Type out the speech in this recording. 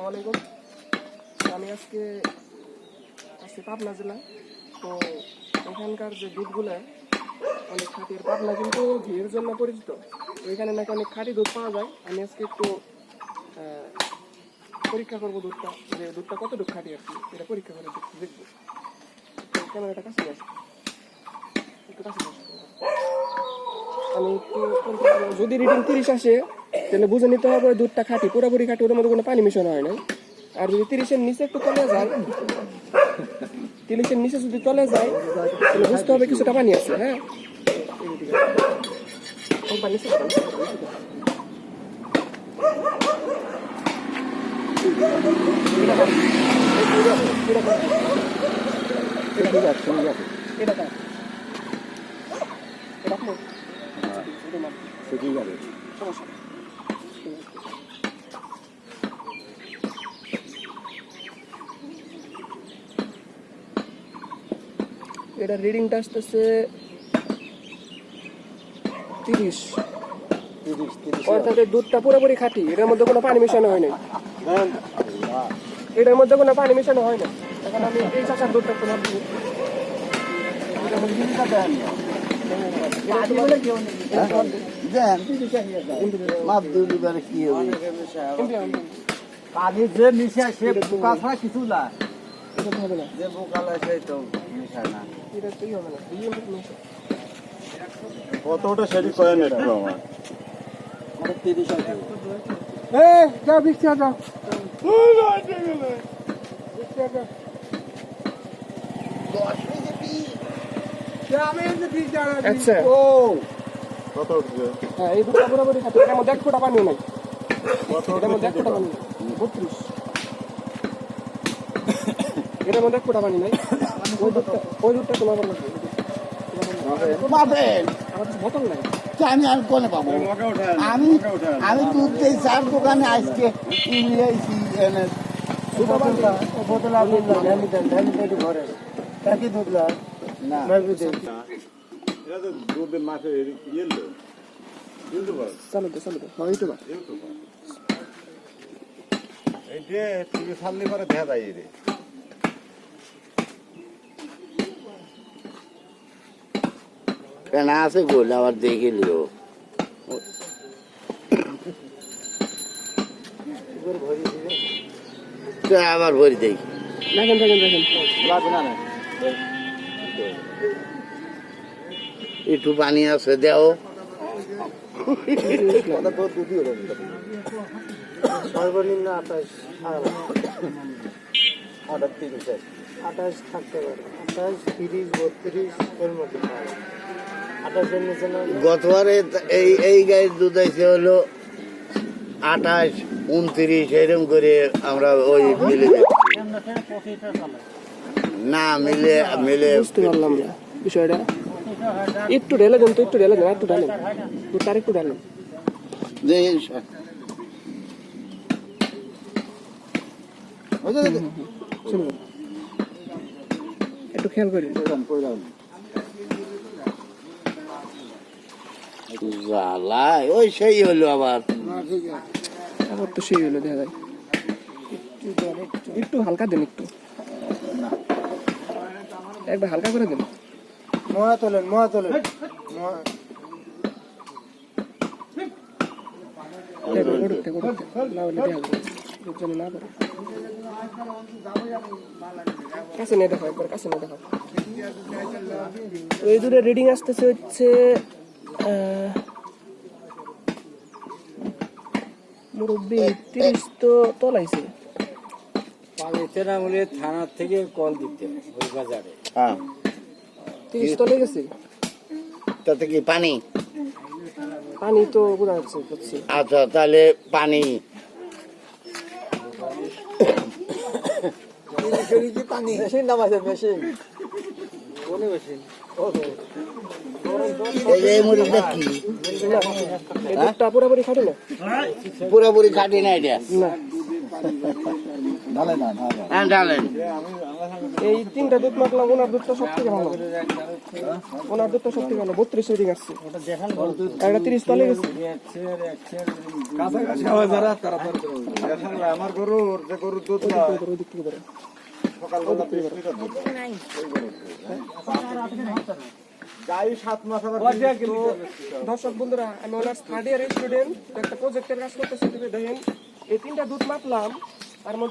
আসসালামু আলাইকুম। আমি আজকে আসছি পাবনা জেলা। তো এখানকার যে দুধগুলো অনেক খাঁটি, পাবনা কিন্তু ঘিয়ের জন্য পরিচিত। তো এখানে নাকি অনেক খাঁটি দুধ পাওয়া যায়। আমি আজকে একটু পরীক্ষা করবো দুধটা, যে দুধটা কতটুকু খাঁটি আর কি, এটা পরীক্ষা করে দেখবো। ক্যামেরাটা কাছে আসে, একটু কাছে আসে। আমি একটু যদি রিডিং 30 আসে তাহলে বুঝে নিতে হবে দুধটা খাঁটি, পুরোপুরি খাঁটি, ওর মধ্যে কোনো পানি মিশানো হয় না। আর যদি 30-এর নিচে একটু তলে যায়, 30-এর নিচে যদি তলে যায় তাহলে বুঝতে হবে কিছুটা পানি আছে। হ্যাঁ, পানি এটা রিডিংটা আসতেছে 30, অর্থাৎ দুধটা পুরোপুরি খাঁটি, এটার মধ্যে কোনো পানি মেশানো হয় না। এটার মধ্যে কোনো পানি মেশানো হয় না। এখন আমি এই চাষার দুধটা তোমার পানি যে মিশে সে পোকা ছাড়া কিছু না, হবে না, যে পোকা লাগে তো মিশায় না। এটা তুই হবে না। কতটা সেটি করেন একটু আমার 30 যাও বিক্রি যাও। আচ্ছা, কত উঠছে? হ্যাঁ, এই দুধটা পুরোপুরি খাঁটি, এটার মধ্যে 1 ফোঁটা পানিও নাই। কত এটার মধ্যে 1 ফোঁটা পানি নেই। 32, এটার মধ্যে 1 ফোঁটা পানি নাই। ওই দুধটা তোমার লাগবে। পাবেন আমার কাছে বোতল নাই। আমি আর কোনে পাবো? আমি দুধ দিই 4 দোকানে আজকে ইংলিশি এনে বোতল আপনি ঘরে একই দুধ না এটা তো দুধের মাঠে ইয়েলো ইউটিউবার চালু দে ইউটিউবার। এই যে টিভি সামনে করে দেখা যায় রে। কেন আছে গোল আবার দেখে লিও আবার ভরি দেই দেখেন লাগবে না একটু পানি আছে দেও সর্বনিম্ন 28 থাকতে পারে, 28, 30, 32 এর মধ্যে। 28 এর নিচে গতবারে এই গায়ের দুধ আইছে হলো 28, 29 এরকম করে আমরা ওই মিলে না মিলে বুঝতে পারলাম না বিষয়টা। একটু ঢেলে দেন তো, একটু ঢেলে দেন, একটু ঢালেন, তার একটু ঢালেন। শুনুন, একটু খেয়াল করি। ওই সেই হলো আবার তো সেই হলো, দেখা যায়। একটু হালকা দেন, একবার হালকা করে দেন। মহা তোলেন কাছে নিয়ে দেখো, একবার কাছে নিয়ে দেখো। এই দুটো রিডিং আসতেছে হচ্ছে মুরব্বী 30 তো তলাইছে। পানিতে থানার থেকে কল দিতে ওই বাজারে। হ্যাঁ 30 তলে গেছে। তাতে কি পানি তো বোঝা যাচ্ছে। আচ্ছা, তাহলে পানি মেশিন নামাইছে, মেশিন এই মুরগিটা কি পুরোপুরি খাটে না, পুরোপুরি খাটি না এটা না। হ্যাঁ ডালেন এই 3টা দুধ মাখলাম, ওনার দুধটা সব থেকে ভালো, ওনার দুধটা সব থেকে ভালো। 32 রিডিং আসছে, আর এটা 30 তলে গেছে। আমার গরুর যে গরুর দুধ না ওই দিক থেকে ধরো। সকালবেলা 30 লিটার দুধ গাই 7 মাস আবার দর্শক বন্ধুরা, আমি অনার্স 3rd ইয়ারের স্টুডেন্ট, একটা প্রজেক্টের কাজ করতেছি। দেখেন এই 3টা দুধ মাপলাম, তার মধ্যে